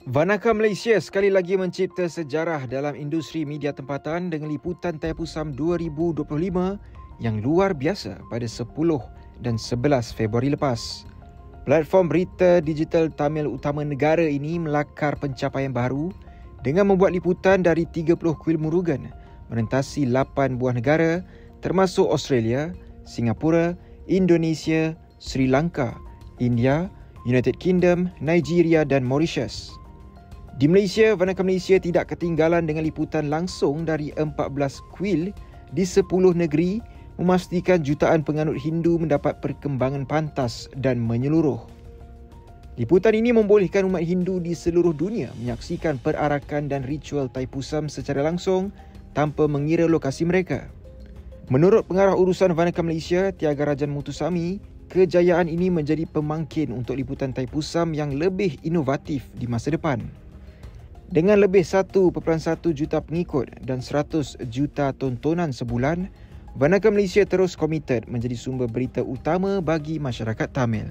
Vanaka Malaysia sekali lagi mencipta sejarah dalam industri media tempatan dengan liputan Thaipusam 2025 yang luar biasa pada 10 dan 11 Februari lepas. Platform berita digital Tamil utama negara ini melakar pencapaian baru dengan membuat liputan dari 30 kuil murugan merentasi 8 buah negara termasuk Australia, Singapura, Indonesia, Sri Lanka, India, United Kingdom, Nigeria dan Mauritius. Di Malaysia, Vanaka Malaysia tidak ketinggalan dengan liputan langsung dari 14 kuil di 10 negeri memastikan jutaan penganut Hindu mendapat perkembangan pantas dan menyeluruh. Liputan ini membolehkan umat Hindu di seluruh dunia menyaksikan perarakan dan ritual Thaipusam secara langsung tanpa mengira lokasi mereka. Menurut pengarah urusan Vanaka Malaysia, Tiaga Rajan Mutusami, kejayaan ini menjadi pemangkin untuk liputan Thaipusam yang lebih inovatif di masa depan. Dengan lebih 1.1 juta pengikut dan 100 juta tontonan sebulan, Vanaka Malaysia terus komited menjadi sumber berita utama bagi masyarakat Tamil.